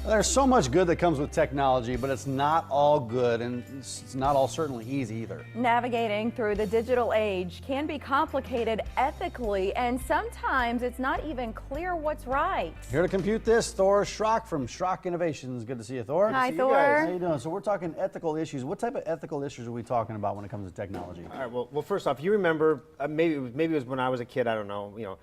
There's so much good that comes with technology, but it's not all good, and it's not all certainly easy either. Navigating through the digital age can be complicated ethically, and sometimes it's not even clear what's right. Here to compute this, Thor Schrock from Schrock Innovations. Good to see you, Thor. Hi, Good to see you Thor. guys. How you doing? So we're talking ethical issues. What type of ethical issues are we talking about when it comes to technology? All right. Well, first off, you remember maybe it was when I was a kid. I don't know.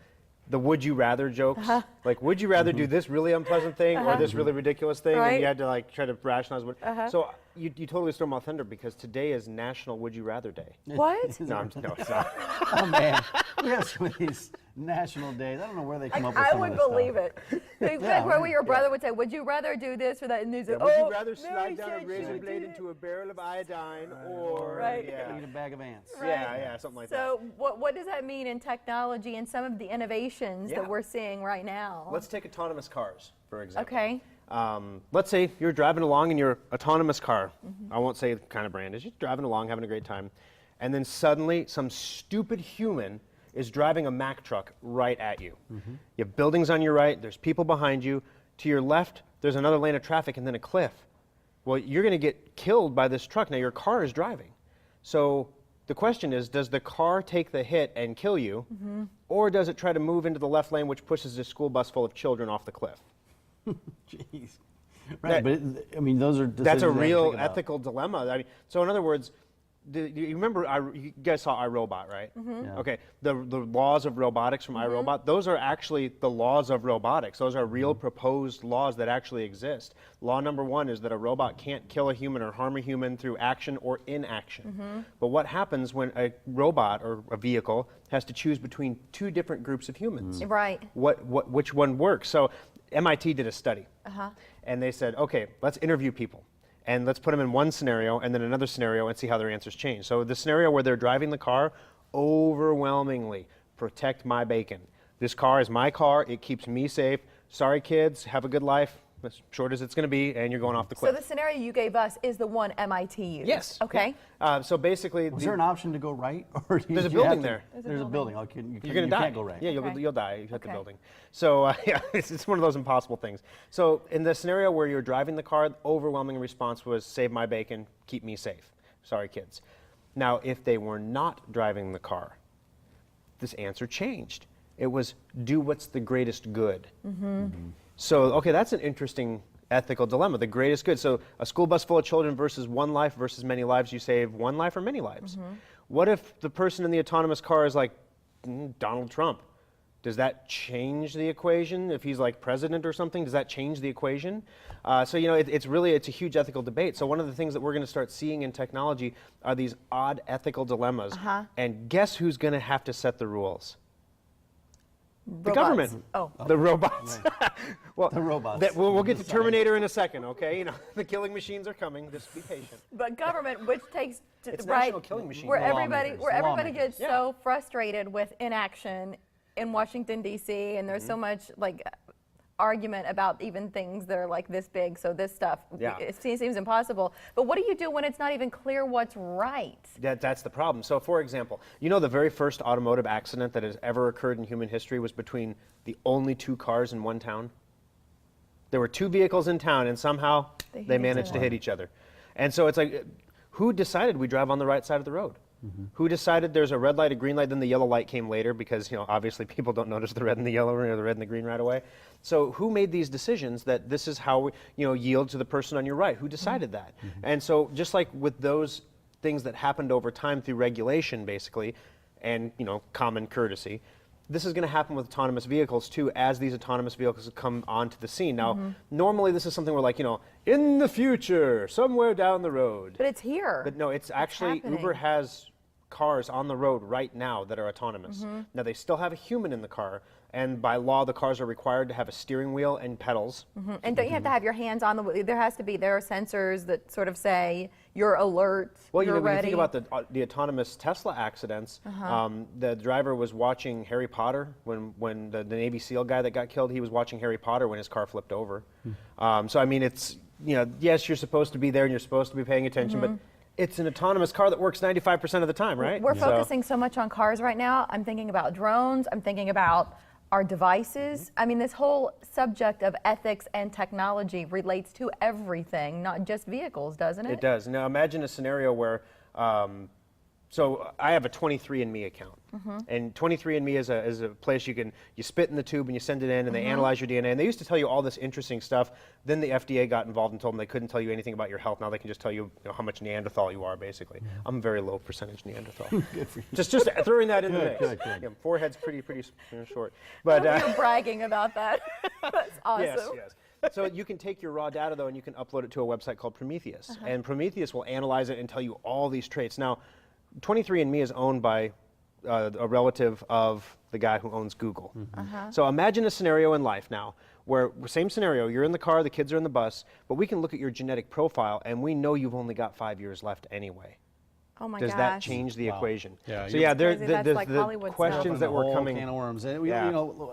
The would you rather jokes. Like, would you rather do this really unpleasant thing or this really ridiculous thing? Right. And you had to like try to rationalize what. So you totally stole my thunder because today is National Would You Rather Day. What? No, it's not. Oh man, we have some of these national days. I don't know where they come up with I some would of this believe stuff. it. Like where your brother would say, would you rather do this or that? And he'd say, Would oh, you rather Mary slide down a said razor you blade did into a barrel of iodine or Right. Eat a bag of ants. Right. Yeah, something like that. So what does that mean in technology and some of the innovations Yeah. that we're seeing right now? Let's take autonomous cars, for example. Okay. Let's say you're driving along in your autonomous car. I won't say the kind of brand is. You're driving along, having a great time. And then suddenly some stupid human is driving a Mack truck right at you. You have buildings on your right, there's people behind you. To your left, there's another lane of traffic and then a cliff. Well, you're going to get killed by this truck. Now your car is driving. So the question is, does the car take the hit and kill you? Or does it try to move into the left lane, which pushes a school bus full of children off the cliff? Jeez. Right, but I mean, those are That's a decisions real think about. ethical dilemma. I mean, so in other words, you remember, you guys saw iRobot, right? Yeah. Okay, the laws of robotics from iRobot, those are actually the laws of robotics. Those are real proposed laws that actually exist. Law number 1 is that a robot can't kill a human or harm a human through action or inaction. But what happens when a robot or a vehicle has to choose between two different groups of humans? Right. Which one works? So MIT did a study, and they said, okay, let's interview people. And let's put them in one scenario and then another scenario and see how their answers change. So the scenario where they're driving the car, overwhelmingly, protect my bacon. This car is my car, it keeps me safe. Sorry kids, have a good life, as short as it's going to be, and you're going off the cliff. So the scenario you gave us is the one MIT used? Yes. Okay. So basically, Was there an option to go right? Or There's a building there. There's a building. Okay, you're going to die. Can't go right. Yeah, Okay. you'll die. You hit the Okay. building. So yeah, it's one of those impossible things. So in the scenario where you're driving the car, the overwhelming response was save my bacon, keep me safe. Sorry, kids. Now, if they were not driving the car, this answer changed. It was do what's the greatest good. So okay, that's an interesting ethical dilemma, the greatest good. So a school bus full of children versus one life versus many lives, you save one life or many lives. What if the person in the autonomous car is like Donald Trump? Does that change the equation? If he's like president or something, does that change the equation? So it's a huge ethical debate. So one of the things that we're going to start seeing in technology are these odd ethical dilemmas. And guess who's going to have to set the rules? The Robots. government. Oh. The robots. Well, The robots. we'll get to Terminator in a second, okay? The killing machines are coming. Just be patient. But government, which takes It's right national killing machine. where The everybody lawmakers. gets so frustrated with inaction in Washington D.C. and there's so much like argument about even things that are like this big. So this stuff it seems impossible. But what do you do when it's not even clear what's right? That's the problem. So, for example, the very first automotive accident that has ever occurred in human history was between the only two cars in one town. There were two vehicles in town, and somehow They hit they each managed to other. hit each other. And so it's like, who decided we drive on the right side of the road? Who decided there's a red light, a green light, then the yellow light came later because, obviously people don't notice the red and the yellow or the red and the green right away. So who made these decisions that this is how we, yield to the person on your right? Who decided that? And so just like with those things that happened over time through regulation, basically, and, common courtesy, this is going to happen with autonomous vehicles too as these autonomous vehicles come onto the scene. Now, normally this is something we're like, in the future, somewhere down the road. But it's here. But no, it's actually, happening. Uber has cars on the road right now that are autonomous. Now, they still have a human in the car, and by law, the cars are required to have a steering wheel and pedals. And don't you have to have your hands on the wheel? There are sensors that sort of say you're alert, Well, you're when you ready. think about the autonomous Tesla accidents, the driver was watching Harry Potter when the Navy SEAL guy that got killed, he was watching Harry Potter when his car flipped over. So, I mean, it's, yes, you're supposed to be there and you're supposed to be paying attention, but it's an autonomous car that works 95% of the time, right? We're focusing so much on cars right now. I'm thinking about drones. I'm thinking about our devices. I mean, this whole subject of ethics and technology relates to everything, not just vehicles, doesn't it? It does. Now imagine a scenario where, so I have a 23andMe account, and 23andMe is a place you spit in the tube and you send it in, and they analyze your DNA. And they used to tell you all this interesting stuff. Then the FDA got involved and told them they couldn't tell you anything about your health. Now they can just tell you, how much Neanderthal you are, basically. I'm a very low percentage Neanderthal. Good for you. Just throwing that in the mix. Good. Yeah, forehead's pretty short. But you're bragging about that. That's awesome. Yes. So you can take your raw data, though, and you can upload it to a website called Prometheus. And Prometheus will analyze it and tell you all these traits. Now, 23andMe is owned by a relative of the guy who owns Google. So imagine a scenario in life now where, same scenario, you're in the car, the kids are in the bus, but we can look at your genetic profile and we know you've only got 5 years left anyway. Oh my Does gosh. that change the equation? Yeah, so yeah, That's the like Hollywood questions stuff. that were whole coming. can of worms. And we, I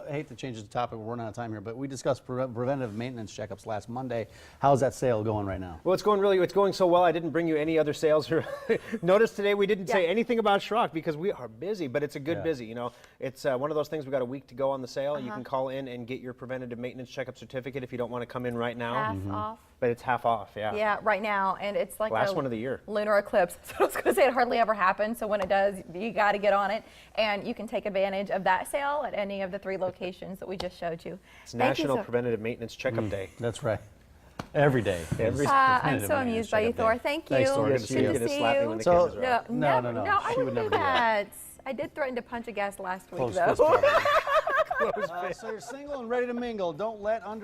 hate to change the topic. We're running out of time here, but we discussed preventive maintenance checkups last Monday. How's that sale going right now? Well, it's going so well. I didn't bring you any other sales. Notice today we didn't say anything about Schrock because we are busy, but it's a good busy. It's one of those things. We've got a week to go on the sale. You can call in and get your preventative maintenance checkup certificate if you don't want to come in right now. Half off. But it's half off. Yeah. Yeah, right now, and it's like Last one of the year. Lunar eclipse. So I was going to say it hardly ever happens. So when it does, you got to get on it, and you can take advantage of that sale at any of the 3 locations that we just showed you. It's National Preventative Maintenance Checkup Day. That's right. Every day. I'm so amused by you, Thor. Thank you. Thanks, Thor. Good to Yes, see you're you. going to see slap me you. when the So- cameras are off. No, No, I she didn't would do never do that. I did threaten to punch a guest last week, Close though. fist, probably. So you're single and ready to mingle. Don't let under